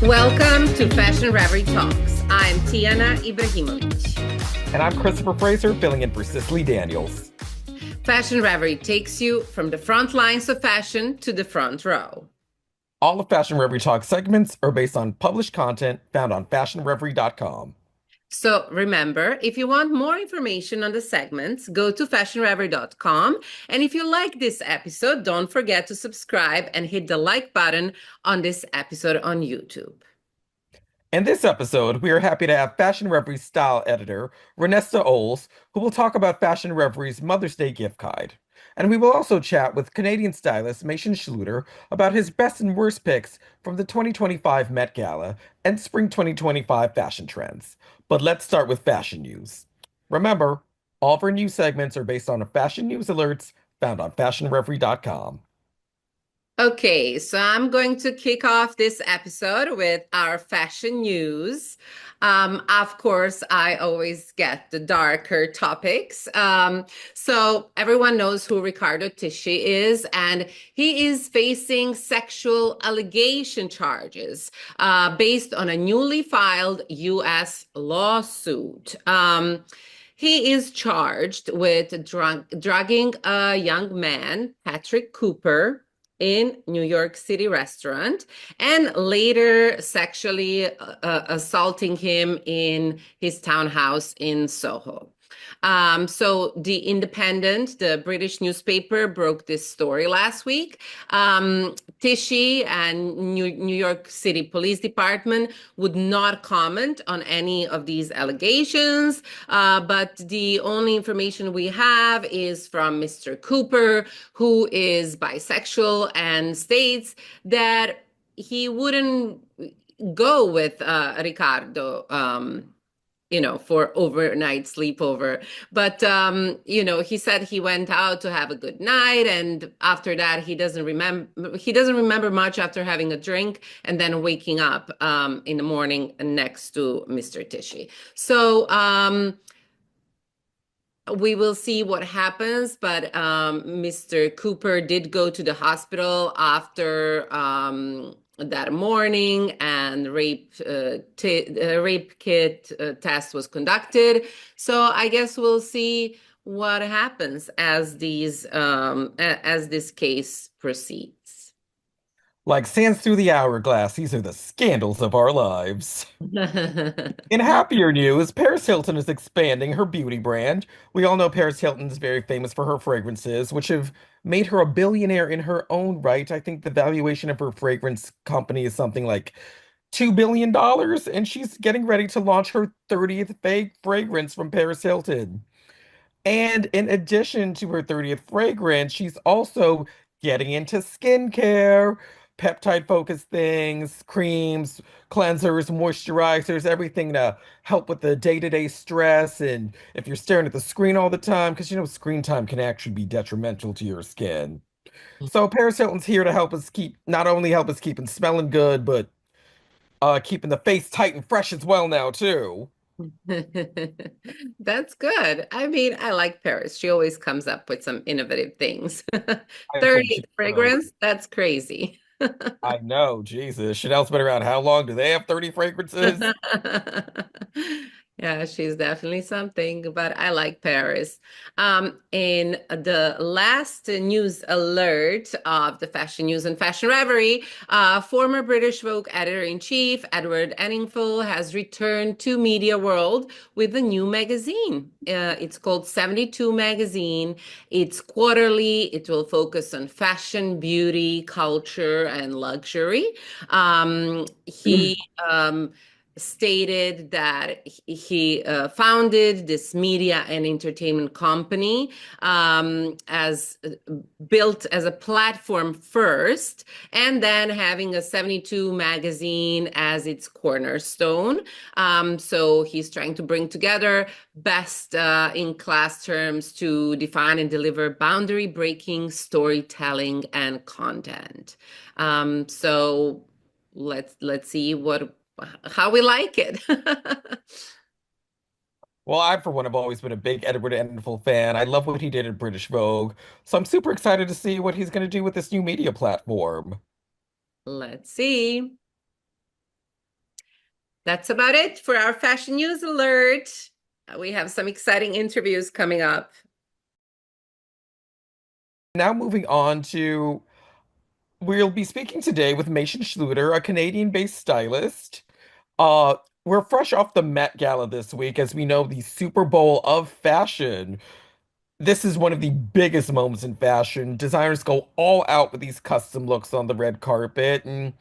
Welcome to Fashion Reverie Talks. I'm Tiana Ibrahimovic. And I'm Christopher Fraser, filling in for Cicely Daniels. Fashion Reverie takes you from the front lines of fashion to the front row. All of Fashion Reverie Talk segments are based on published content found on fashionreverie.com. So remember, if you want more information on the segments, go to fashionreverie.com. And if you like this episode, don't forget to subscribe and hit the like button on this episode on YouTube. In this episode, we are happy to have Fashion Reverie's style editor, Renessta Oles, who will talk about Fashion Reverie's Mother's Day gift guide. And we will also chat with Canadian stylist Mason Schleuter about his best and worst picks from the 2025 Met Gala and spring 2025 fashion trends. But let's start with fashion news. Remember, all of our news segments are based on fashion news alerts found on fashionreverie.com. Okay, so I'm going to kick off this episode with our fashion news. Of course, I always get the darker topics. So everyone knows who Riccardo Tisci is, and he is facing sexual allegation charges based on a newly filed U.S. lawsuit. He is charged with drugging a young man, Patrick Cooper, in New York City restaurant and later sexually assaulting him in his townhouse in Soho. So The Independent, the British newspaper, broke this story last week. Tisci and New York City Police Department would not comment on any of these allegations, but the only information we have is from Mr. Cooper, who is bisexual and states that he wouldn't go with Riccardo. For overnight sleepover. But, he said he went out to have a good night. And after that, he doesn't remember much after having a drink and then waking up in the morning next to Mr. Tisci. So, we will see what happens, but Mr. Cooper did go to the hospital after that morning, and rape kit test was conducted. So I guess we'll see what happens as as this case proceeds. Like sands through the hourglass, these are the scandals of our lives. In happier news, Paris Hilton is expanding her beauty brand. We all know Paris Hilton is very famous for her fragrances, which have made her a billionaire in her own right. I think the valuation of her fragrance company is something like $2 billion, and she's getting ready to launch her 30th fragrance from Paris Hilton. And in addition to her 30th fragrance, she's also getting into skincare, peptide focused things, creams, cleansers, moisturizers, everything to help with the day-to-day stress. And if you're staring at the screen all the time, because screen time can actually be detrimental to your skin. So Paris Hilton's here to help us not only help us keep smelling good, but keeping the face tight and fresh as well now, too. That's good. I mean, I like Paris. She always comes up with some innovative things. I think 30 she does. fragrance, that's crazy. I know, Jesus. Chanel's been around how long? Do they have 30 fragrances? Yeah, she's definitely something, but I like Paris. In the last news alert of the fashion news and fashion reverie, former British Vogue editor-in-chief Edward Enninful has returned to media world with a new magazine. It's called 72 Magazine. It's quarterly. It will focus on fashion, beauty, culture, and luxury. He stated that he founded this media and entertainment company as built as a platform first, and then having a 72 magazine as its cornerstone. So he's trying to bring together best in class terms to define and deliver boundary breaking storytelling and content. So let's see how we like it. Well, I, for one, have always been a big Edward Enninful fan. I love what he did in British Vogue. So I'm super excited to see what he's going to do with this new media platform. Let's see. That's about it for our fashion news alert. We have some exciting interviews coming up. Now moving on to, we'll be speaking today with Mason Schleuter, a Canadian-based stylist. Uh, we're fresh off the Met Gala this week, as we know, the Super Bowl of fashion. This is one of the biggest moments in fashion. Designers go all out with these custom looks on the red carpet, and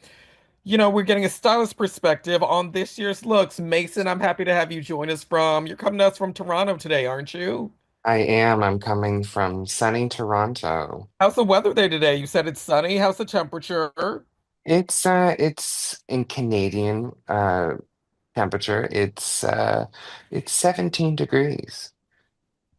we're getting a stylist perspective on this year's looks. Mason, I'm happy to have you join us you're coming to us from Toronto today, aren't you? I am. I'm coming from sunny Toronto. How's the weather there today? You said it's sunny. How's the temperature? It's in Canadian temperature. It's 17 degrees.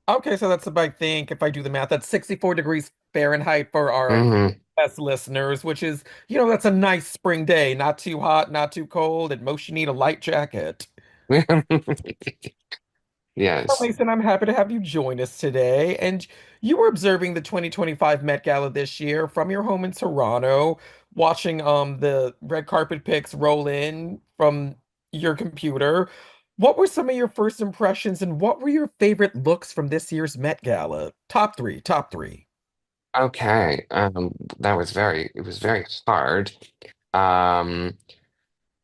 Okay, so that's about, I think, if I do the math, that's 64 degrees Fahrenheit for our Hmm. best listeners, which is, that's a nice spring day. Not too hot, not too cold. At most, you need a light jacket. Well, Yes. Mason, I'm happy to have you join us today. And you were observing the 2025 Met Gala this year from your home in Toronto, watching the red carpet pics roll in from your computer. What were some of your first impressions and what were your favorite looks from this year's Met Gala? Top three, top three. Okay. It was very hard. Um,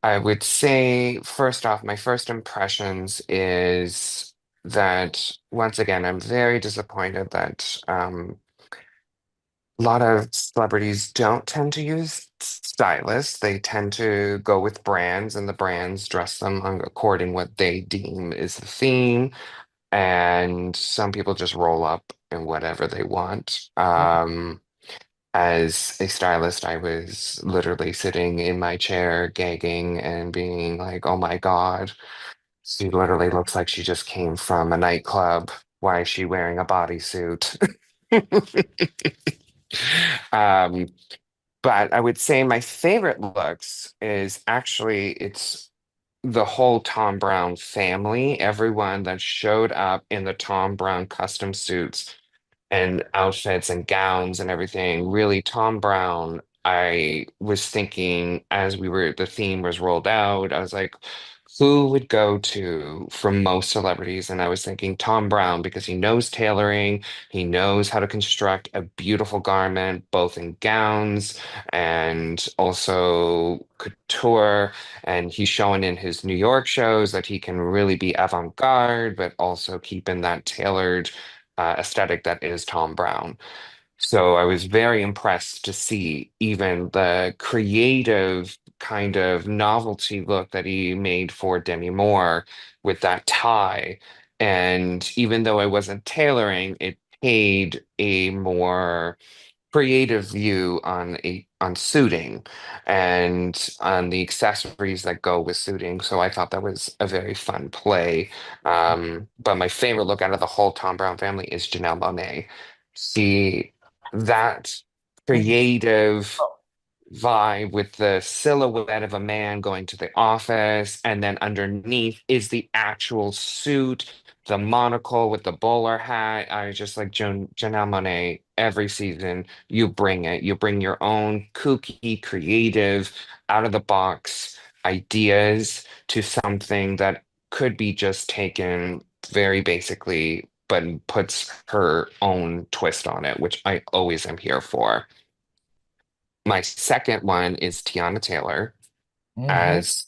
I would say, first off, my first impressions is that once again, I'm very disappointed that a lot of celebrities don't tend to use stylists. They tend to go with brands, and the brands dress them according what they deem is the theme. And some people just roll up in whatever they want. As a stylist, I was literally sitting in my chair, gagging and being like, "Oh my God, she literally looks like she just came from a nightclub. Why is she wearing a bodysuit?" Um, But I would say my favorite looks is actually it's the whole Tom Brown family, everyone that showed up in the Tom Brown custom suits and outfits and gowns and everything. Really, Tom Brown, I was thinking as the theme was rolled out, I was like, who would go to from most celebrities? And I was thinking Tom Brown because he knows tailoring, he knows how to construct a beautiful garment, both in gowns and also couture. And he's showing in his New York shows that he can really be avant-garde, but also keep in that tailored aesthetic that is Tom Brown. So I was very impressed to see even the creative kind of novelty look that he made for Demi Moore with that tie. And even though I wasn't tailoring, it paid a more creative view on suiting and on the accessories that go with suiting. So I thought that was a very fun play. But my favorite look out of the whole Tom Brown family is Janelle Monáe. See that Mhm. creative vibe with the silhouette of a man going to the office, and then underneath is the actual suit, the monocle with the bowler hat. I was just like Janelle Monáe, every season you bring it. You bring your own kooky, creative, out of the box ideas to something that could be just taken very basically, but puts her own twist on it, which I always am here for. My second one is Tiana Taylor, Mhm. as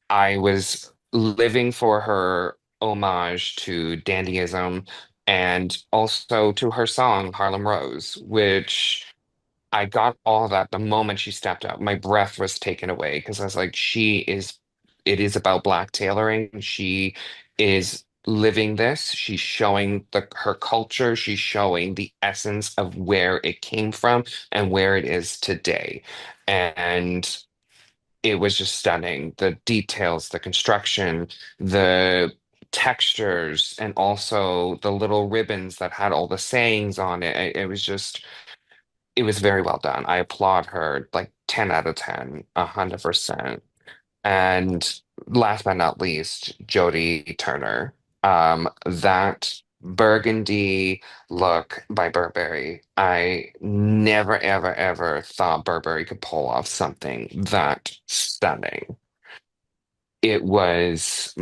I was living for her homage to dandyism and also to her song Harlem Rose, which I got all that the moment she stepped out. My breath was taken away because I was like, it is about Black tailoring. She is living this. She's showing her culture. She's showing the essence of where it came from and where it is today. And it was just stunning. The details, the construction, the textures, and also the little ribbons that had all the sayings on it. It was just it was very well done. I applaud her like 10 out of 10, 100%. And last but not least, Jodie Turner. That burgundy look by Burberry. I never, ever, ever thought Burberry could pull off something that stunning. It was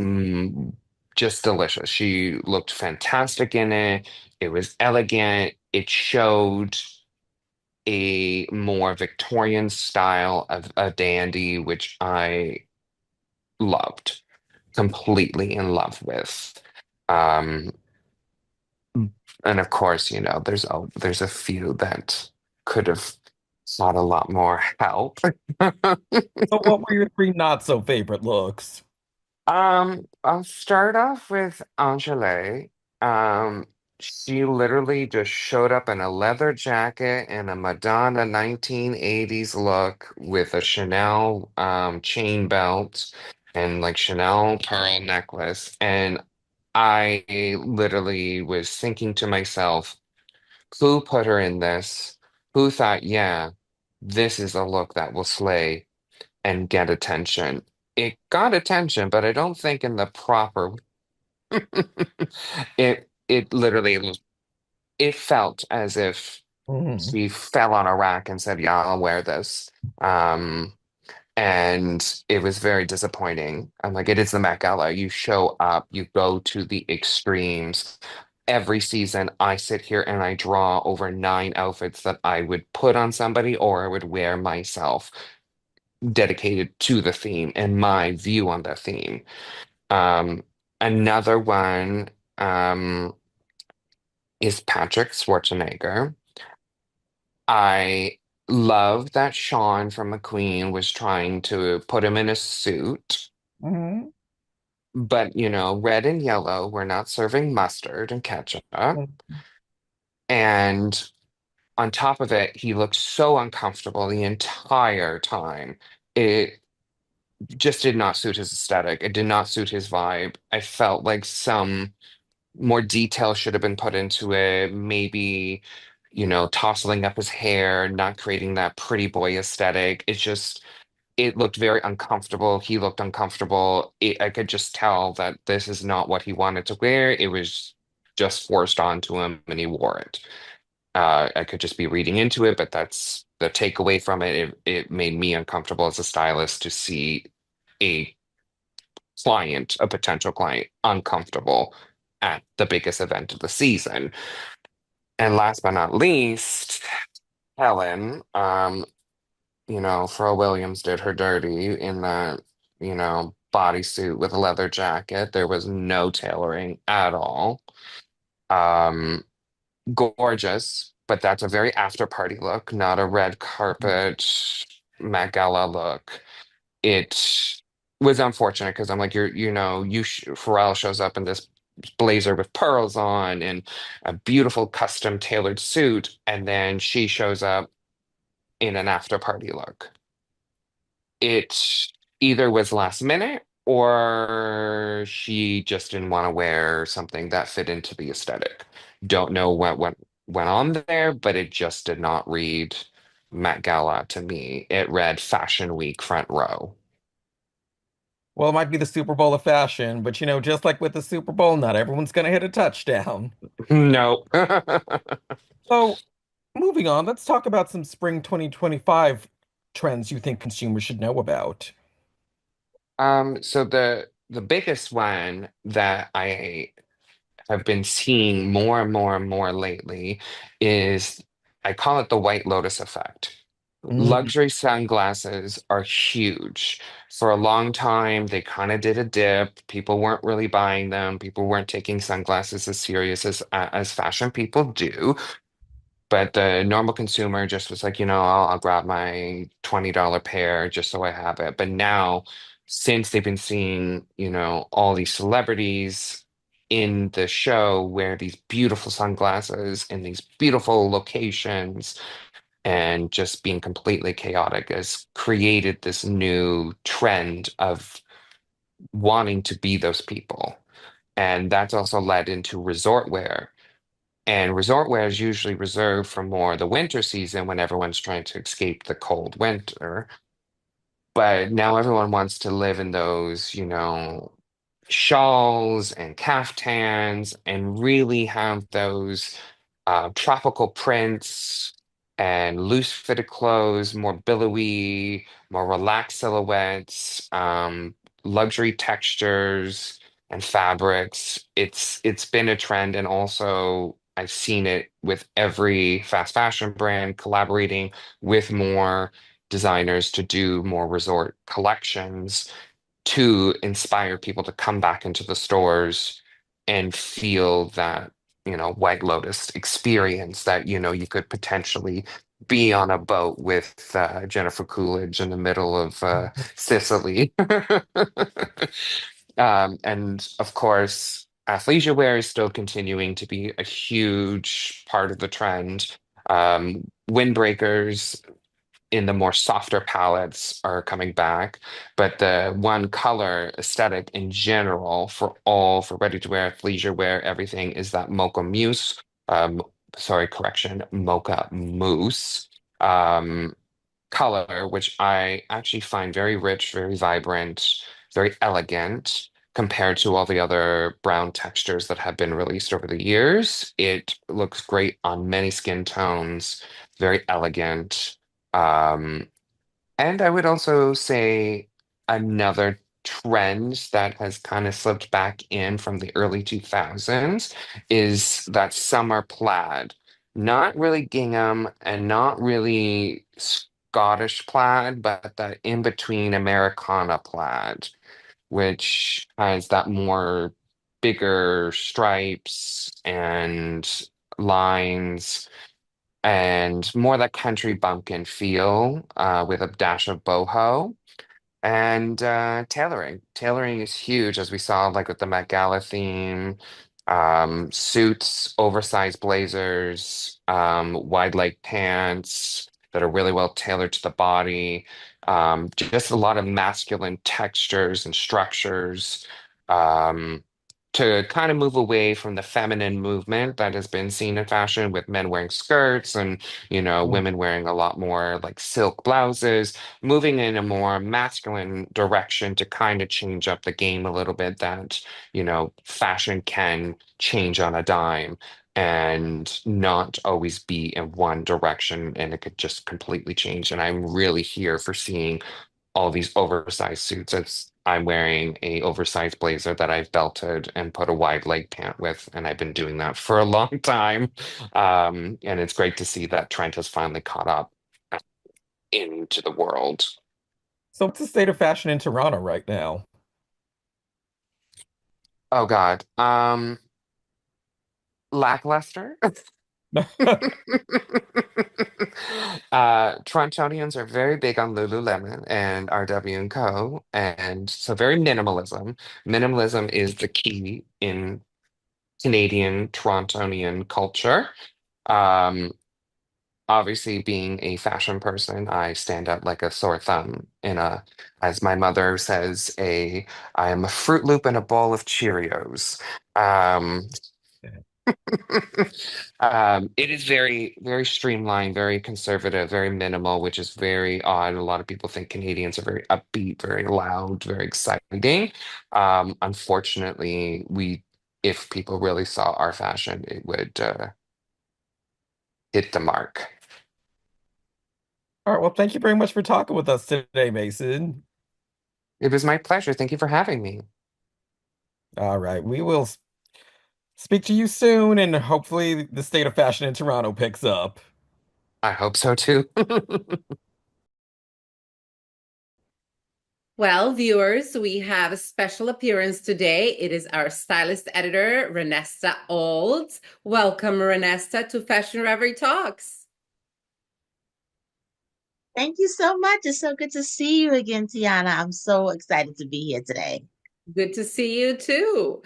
just delicious. She looked fantastic in it. It was elegant. It showed a more Victorian style of a dandy, which I loved, completely in love with. Um, and of course, there's a few that could have had a lot more help. So what were your three not so favorite looks? I'll start off with Angele. She literally just showed up in a leather jacket and a Madonna 1980s look with a Chanel chain belt and like Chanel pearl necklace. And I literally was thinking to myself, who put her in this? Who thought, yeah, this is a look that will slay and get attention. It got attention, but I don't think in the proper. It literally it felt as if Mhm. she fell on a rack and said, "Yeah, I'll wear this." Um, and it was very disappointing. I'm like, it is the Met Gala. You show up, you go to the extremes. Every season, I sit here and I draw over 9 outfits that I would put on somebody or I would wear myself, dedicated to the theme and my view on the theme. Um, Another one is Patrick Schwarzenegger. I love that Sean from McQueen was trying to put him in a suit, Mhm. but red and yellow were not serving mustard and ketchup. And on top of it, he looked so uncomfortable the entire time. It just did not suit his aesthetic. It did not suit his vibe. I felt like some more detail should have been put into it. Maybe, tousling up his hair, not creating that pretty boy aesthetic. It looked very uncomfortable. He looked uncomfortable. I could just tell that this is not what he wanted to wear. It was just forced onto him and he wore it. I could just be reading into it, but that's the takeaway from it. It made me uncomfortable as a stylist to see a a potential client, uncomfortable at the biggest event of the season. And last but not least, Helen, Pharrell Williams did her dirty in that, bodysuit with a leather jacket. There was no tailoring at all. Um, Gorgeous, but that's a very after party look, not a red carpet Met Gala look. It was unfortunate because I'm like, Pharrell shows up in this blazer with pearls on and a beautiful custom tailored suit, and then she shows up in an after party look. It either was last minute or she just didn't want to wear something that fit into the aesthetic. Don't know what went on there, but it just did not read Met Gala to me. It read Fashion Week front row. Well, it might be the Super Bowl of fashion, but just like with the Super Bowl, not everyone's gonna hit a touchdown. No. So, moving on, let's talk about some spring 2025 trends you think consumers should know about. So the biggest one that I have been seeing more and more and more lately is I call it the White Lotus effect. Mm. Luxury sunglasses are huge. For a long time, they kind of did a dip. People weren't really buying them. People weren't taking sunglasses as serious as fashion people do. But the normal consumer just was like, I'll grab my $20 pair just so I have it. But now, since they've been seeing, all these celebrities in the show wear these beautiful sunglasses in these beautiful locations and just being completely chaotic has created this new trend of wanting to be those people. And that's also led into resort wear. And resort wear is usually reserved for more the winter season when everyone's trying to escape the cold winter. But now everyone wants to live in those, shawls and caftans and really have those tropical prints and loose fitted clothes, more billowy, more relaxed silhouettes. luxury textures and fabrics. It's been a trend, and also I've seen it with every fast fashion brand collaborating with more designers to do more resort collections to inspire people to come back into the stores and feel that, White Lotus experience that, you could potentially be on a boat with Jennifer Coolidge in the middle of Sicily. And of course, athleisure wear is still continuing to be a huge part of the trend. Windbreakers in the more softer palettes are coming back, but the one color aesthetic in general for ready-to-wear, athleisure wear, everything is that mocha mousse. Um, sorry, correction, mocha mousse. Um, Color, which I actually find very rich, very vibrant, very elegant compared to all the other brown textures that have been released over the years. It looks great on many skin tones, very elegant. Um, and I would also say another trend that has kind of slipped back in from the early 2000s is that summer plaid. Not really gingham and not really Scottish plaid, but that in between Americana plaid, which has that more bigger stripes and lines and more that country bumpkin feel with a dash of boho. And tailoring. Tailoring is huge, as we saw, like with the Met Gala theme, suits, oversized blazers, wide leg pants that are really well tailored to the body. Just a lot of masculine textures and structures. Um, to kind of move away from the feminine movement that has been seen in fashion with men wearing skirts and, women wearing a lot more like silk blouses, moving in a more masculine direction to kind of change up the game a little bit that, fashion can change on a dime and not always be in one direction and it could just completely change. And I'm really here for seeing all these oversized suits. I'm wearing a oversized blazer that I've belted and put a wide leg pant with, and I've been doing that for a long time. And it's great to see that trend has finally caught up into the world. So what's the state of fashion in Toronto right now? Oh God. Lackluster. Torontonians are very big on Lululemon and RW and Co. And so very minimalism. Minimalism is the key in Canadian Torontonian culture. Um, Obviously, being a fashion person, I stand out like a sore thumb as my mother says, I am a Fruit Loop and a bowl of Cheerios. Um, it is very, very streamlined, very conservative, very minimal, which is very odd. A lot of people think Canadians are very upbeat, very loud, very exciting. Unfortunately, if people really saw our fashion, it would hit the mark. All right, well, thank you very much for talking with us today, Mason. It was my pleasure. Thank you for having me. All right, we will speak to you soon, and hopefully the state of fashion in Toronto picks up. I hope so too. Well, viewers, we have a special appearance today. It is our stylist editor, Renessta Olds. Welcome, Renessta, to Fashion Reverie Talks. Thank you so much. It's so good to see you again, Tiana. I'm so excited to be here today. Good to see you too.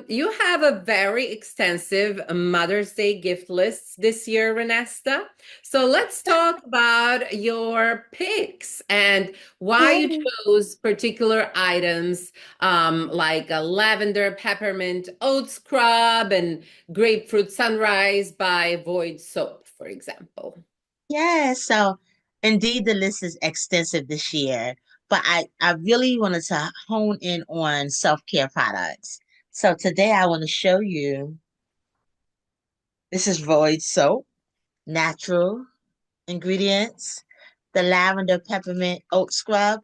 You have a very extensive Mother's Day gift list this year, Renessta. So let's talk about your picks and why you Yay. chose particular items like a lavender peppermint oat scrub and grapefruit sunrise by Void Soap, for example. Yeah, so indeed the list is extensive this year, but I really wanted to hone in on self-care products. So today I want to show you this is Void soap, natural ingredients, the lavender peppermint oat scrub,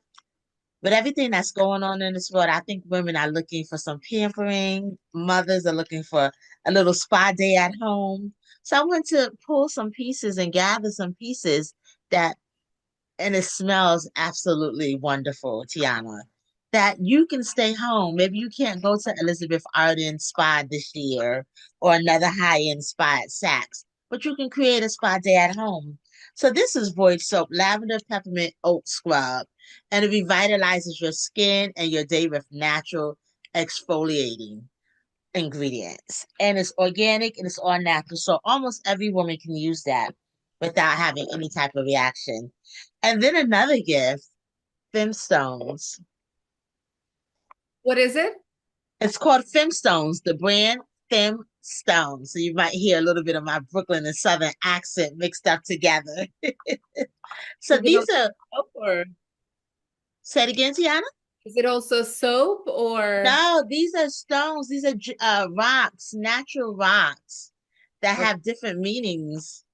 With everything that's going on in this world, I think women are looking for some pampering. Mothers are looking for a little spa day at home. So I went to pull some pieces and gather some pieces that, and it smells absolutely wonderful, Tiana. That you can stay home. Maybe you can't go to Elizabeth Arden Spa this year or another high-end spa at Saks, but you can create a spa day at home. So this is Void Soap, lavender peppermint oat scrub, and it revitalizes your skin and your day with natural exfoliating ingredients. And it's organic and it's all natural. So almost every woman can use that without having any type of reaction. And then another gift, Femstones. What is it? It's called Femstones, the brand Femstones. So you might hear a little bit of my Brooklyn and Southern accent mixed up together. So Is it these also are, soap or say it again, Tiana? is it also soap or No, these are stones. These are rocks, natural rocks that okay. have different meanings.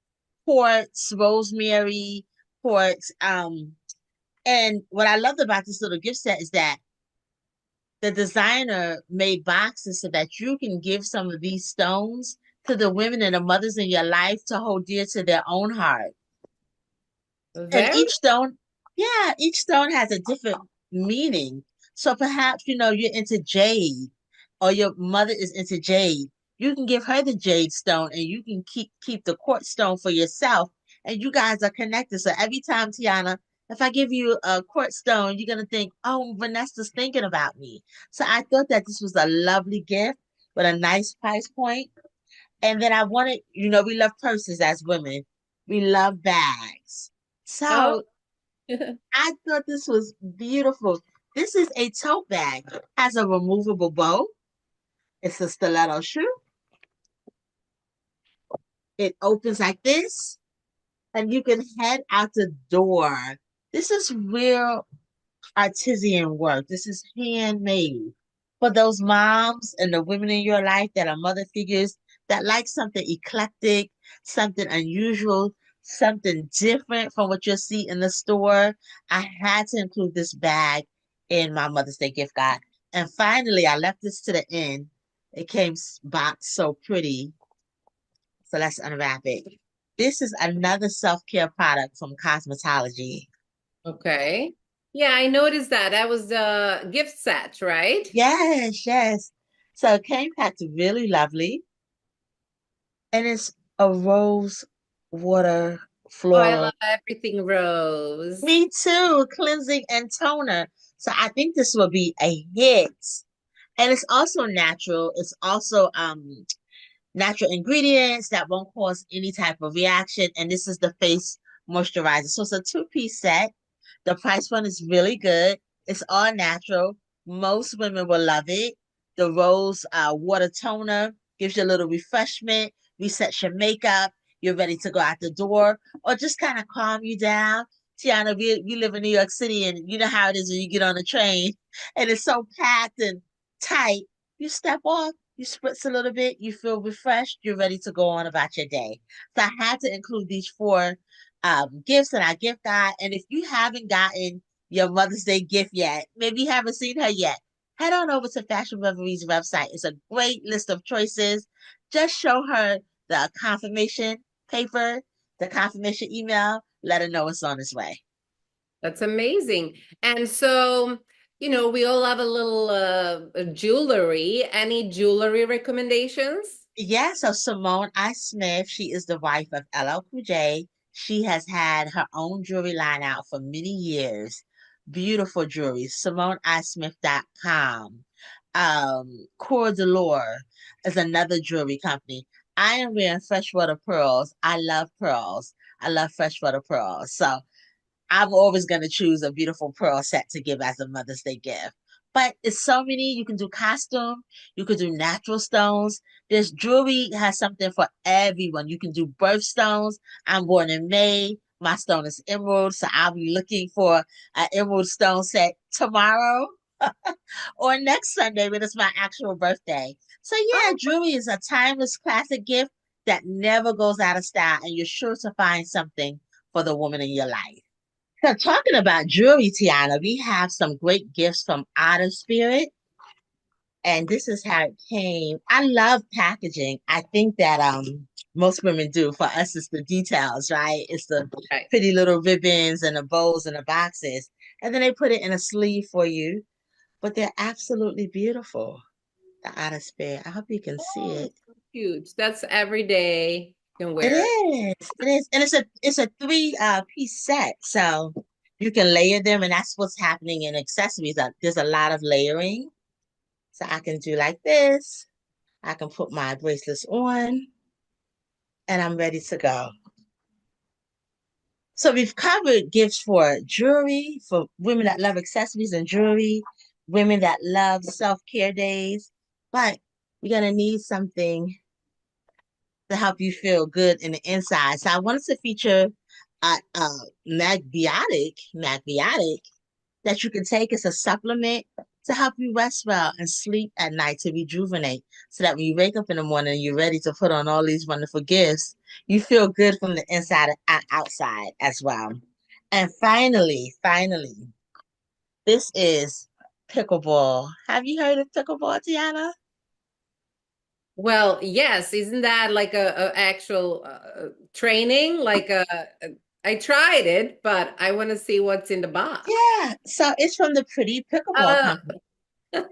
Quartz, rosemary, quartz. And what I loved about this little gift set is that the designer made boxes so that you can give some of these stones to the women and the mothers in your life to hold dear to their own heart. And Very each stone has a different meaning. So perhaps, you're into jade or your mother is into jade. You can give her the jade stone and you can keep the quartz stone for yourself. And you guys are connected. So every time, Tiana, if I give you a quartz stone, you're gonna think, oh, Vanessa's thinking about me. So I thought that this was a lovely gift with a nice price point. And then I wanted, we love purses as women. We love bags. oh. So I thought this was beautiful. This is a tote bag. Has a removable bow. It's a stiletto shoe. It opens like this, and you can head out the door. This is real artisan work. This is handmade for those moms and the women in your life that are mother figures that like something eclectic, something unusual, something different from what you'll see in the store. I had to include this bag in my Mother's Day gift guide. And finally, I left this to the end. It came boxed so pretty. So let's unwrap it. This is another self-care product from cosmetology. Okay. Yeah, I noticed that. That was the gift set, right? Yes, yes. So it came packed really lovely. And it's a rose water Oh, I floral. love everything rose. Me too, cleansing and toner. So I think this will be a hit. And it's also natural. It's also natural ingredients that won't cause any type of reaction. And this is the face moisturizer. So it's a two-piece set. The price one is really good. It's all natural. Most women will love it. The rose water toner gives you a little refreshment, resets your makeup. You're ready to go out the door or just kind of calm you down. Tiana, we live in New York City and you know how it is when you get on a train and it's so packed and tight. You step off, you spritz a little bit, you feel refreshed, you're ready to go on about your day. So I had to include these four gifts in our gift guide. And if you haven't gotten your Mother's Day gift yet, maybe you haven't seen her yet, head on over to Fashion Reverie's website. It's a great list of choices. Just show her the confirmation paper, the confirmation email, let her know it's on its way. That's amazing. And so, we all have a little jewelry. Any jewelry recommendations? Yeah, so Simone I. Smith, she is the wife of LL Cool J. She has had her own jewelry line out for many years. Beautiful jewelry. SimoneISmith.com. Cora Delore is another jewelry company. I am wearing freshwater pearls. I love pearls. I love freshwater pearls. So I'm always going to choose a beautiful pearl set to give as a Mother's Day gift. But it's so many. You can do costume, you could do natural stones. This jewelry has something for everyone. You can do birthstones. I'm born in May. My stone is emerald, so I'll be looking for an emerald stone set tomorrow or next Sunday when it's my actual birthday. So yeah, Oh, jewelry is a timeless classic gift that never goes out of style, and you're sure to find something for the woman in your life. So talking about jewelry, Tiana, we have some great gifts from Otter Spirit, and this is how it came. I love packaging. I think that most women do. For us, it's the details, right? It's the Right. pretty little ribbons and the bows and the boxes, and then they put it in a sleeve for you. But they're absolutely beautiful. The Otter Spirit. I hope you can see Oh, it. so cute. That's every day you can It wear it. is. It is. And it's a three piece set. So you can layer them, and that's what's happening in accessories. There's a lot of layering. So I can do like this. I can put my bracelets on and I'm ready to go. So we've covered gifts for jewelry, for women that love accessories and jewelry, women that love self-care days, but you're gonna need something to help you feel good in the inside. So I wanted to feature a magbiotic that you can take as a supplement to help you rest well and sleep at night to rejuvenate. So that when you wake up in the morning and you're ready to put on all these wonderful gifts, you feel good from the inside and outside as well. And finally, this is pickleball. Have you heard of pickleball, Tiana? Well, yes, isn't that like a actual training? I tried it, but I want to see what's in the box. Yeah. So it's from the Pretty Pickleball Uh, Company.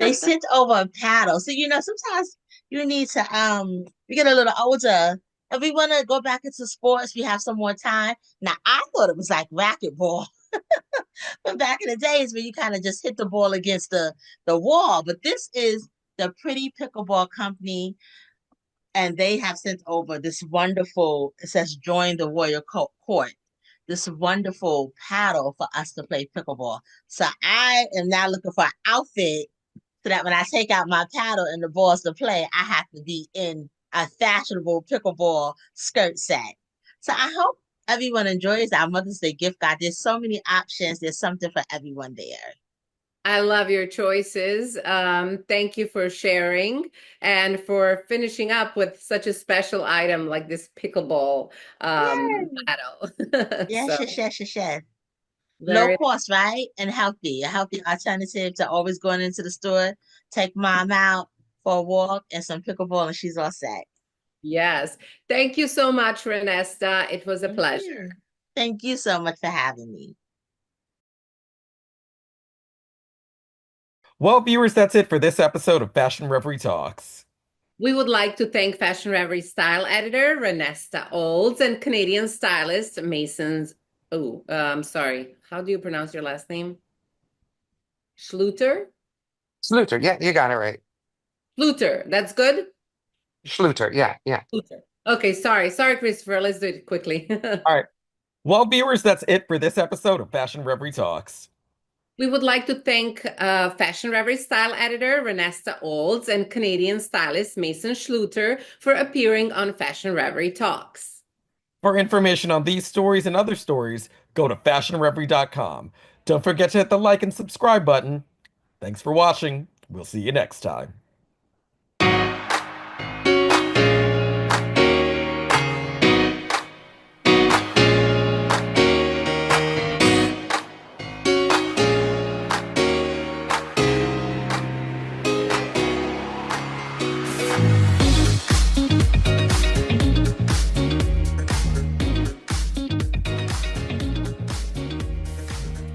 They sent over a paddle. So sometimes you need to we get a little older. If we want to go back into sports, we have some more time. Now I thought it was like racquetball, but back in the days where you kind of just hit the ball against the wall. But this is the Pretty Pickleball Company, and they have sent over this wonderful. It says join the Royal Court. This wonderful paddle for us to play pickleball. So I am now looking for an outfit so that when I take out my paddle and the balls to play, I have to be in a fashionable pickleball skirt set. So I hope everyone enjoys our Mother's Day gift guide. There's so many options. There's something for everyone there. I love your choices. Thank you for sharing and for finishing up with such a special item like this pickleball Yay! paddle. Yes, yes, So yes, yes, yes. Low very, cost, right? And healthy. A healthy alternative to always going into the store. Take mom out for a walk and some pickleball, and she's all set. yes. Thank you so much, Renesta. It was a Thank pleasure. you. Thank you so much for having me. Well, viewers, that's it for this episode of Fashion Reverie Talks. We would like to thank Fashion Reverie style editor Renessta Olds and Canadian stylist Mason's. Oh, sorry. How do you pronounce your last name? Schluter? Schluter, yeah, you got it right. Schluter. That's good? Schluter, yeah, yeah. Schluter. Okay, sorry. Sorry, Christopher. Let's do it quickly. All right. Well, viewers, that's it for this episode of Fashion Reverie Talks. We would like to thank Fashion Reverie style editor Renessta Olds and Canadian stylist Mason Schleuter for appearing on Fashion Reverie Talks. For information on these stories and other stories, go to fashionreverie.com. Don't forget to hit the like and subscribe button. Thanks for watching. We'll see you next time.